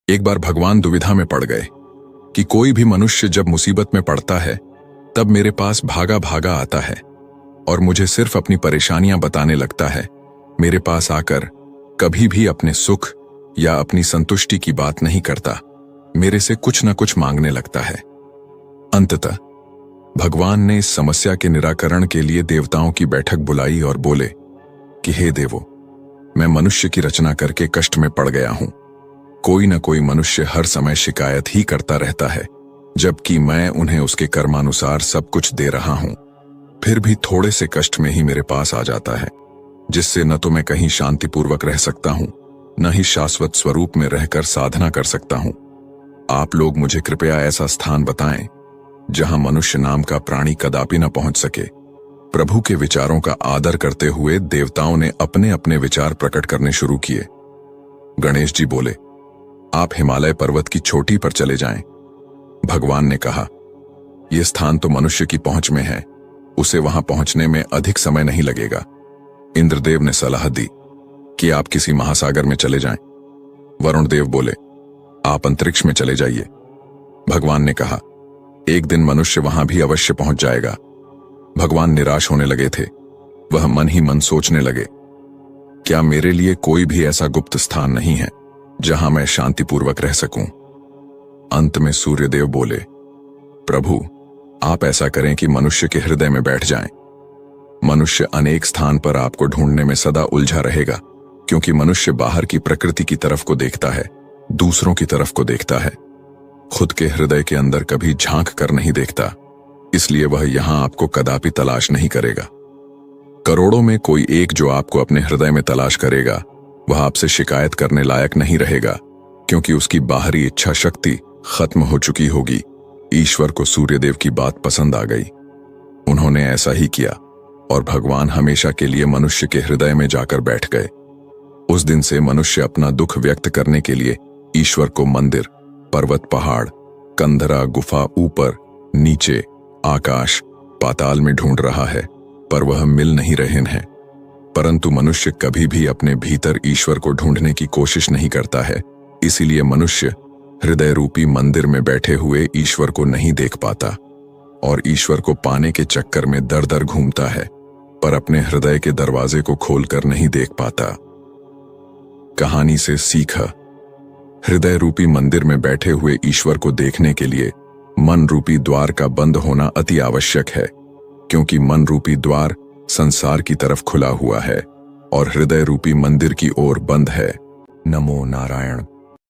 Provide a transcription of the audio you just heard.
एक बार भगवान दुविधा में पड़ गए कि कोई भी मनुष्य जब मुसीबत में पड़ता है तब मेरे पास भागा भागा आता है और मुझे सिर्फ अपनी परेशानियां बताने लगता है। मेरे पास आकर कभी भी अपने सुख या अपनी संतुष्टि की बात नहीं करता, मेरे से कुछ न कुछ मांगने लगता है। अंततः भगवान ने इस समस्या के निराकरण के लिए देवताओं की बैठक बुलाई और बोले कि हे देवों, मैं मनुष्य की रचना करके कष्ट में पड़ गया हूं। कोई न कोई मनुष्य हर समय शिकायत ही करता रहता है, जबकि मैं उन्हें उसके कर्मानुसार सब कुछ दे रहा हूं। फिर भी थोड़े से कष्ट में ही मेरे पास आ जाता है, जिससे न तो मैं कहीं शांतिपूर्वक रह सकता हूं, न ही शाश्वत स्वरूप में रहकर साधना कर सकता हूं। आप लोग मुझे कृपया ऐसा स्थान बताएं जहां मनुष्य नाम का प्राणी कदापि न पहुंच सके। प्रभु के विचारों का आदर करते हुए देवताओं ने अपने अपने विचार प्रकट करने शुरू किए। गणेश जी बोले, आप हिमालय पर्वत की चोटी पर चले जाएं। भगवान ने कहा, यह स्थान तो मनुष्य की पहुंच में है, उसे वहां पहुंचने में अधिक समय नहीं लगेगा। इंद्रदेव ने सलाह दी कि आप किसी महासागर में चले जाएं। वरुण देव बोले, आप अंतरिक्ष में चले जाइए। भगवान ने कहा, एक दिन मनुष्य वहां भी अवश्य पहुंच जाएगा। भगवान निराश होने लगे थे। वह मन ही मन सोचने लगे, क्या मेरे लिए कोई भी ऐसा गुप्त स्थान नहीं है जहां मैं शांतिपूर्वक रह सकूं? अंत में सूर्यदेव बोले, प्रभु, आप ऐसा करें कि मनुष्य के हृदय में बैठ जाएं। मनुष्य अनेक स्थान पर आपको ढूंढने में सदा उलझा रहेगा, क्योंकि मनुष्य बाहर की प्रकृति की तरफ को देखता है, दूसरों की तरफ को देखता है, खुद के हृदय के अंदर कभी झांक कर नहीं देखता। इसलिए वह यहां आपको कदापि तलाश नहीं करेगा। करोड़ों में कोई एक जो आपको अपने हृदय में तलाश करेगा, वह आपसे शिकायत करने लायक नहीं रहेगा, क्योंकि उसकी बाहरी इच्छा शक्ति खत्म हो चुकी होगी। ईश्वर को सूर्यदेव की बात पसंद आ गई। उन्होंने ऐसा ही किया और भगवान हमेशा के लिए मनुष्य के हृदय में जाकर बैठ गए। उस दिन से मनुष्य अपना दुख व्यक्त करने के लिए ईश्वर को मंदिर, पर्वत, पहाड़, कंदरा, गुफा, ऊपर, नीचे, आकाश, पाताल में ढूंढ रहा है, पर वह मिल नहीं रहे हैं। परंतु मनुष्य कभी भी अपने भीतर ईश्वर को ढूंढने की कोशिश नहीं करता है। इसीलिए मनुष्य हृदय रूपी मंदिर में बैठे हुए ईश्वर को नहीं देख पाता और ईश्वर को पाने के चक्कर में दर दर घूमता है, पर अपने हृदय के दरवाजे को खोलकर नहीं देख पाता। कहानी से सीखा, हृदय रूपी मंदिर में बैठे हुए ईश्वर को देखने के लिए मन रूपी द्वार का बंद होना अति आवश्यक है, क्योंकि मन रूपी द्वार संसार की तरफ खुला हुआ है और हृदय रूपी मंदिर की ओर बंद है। नमो नारायण।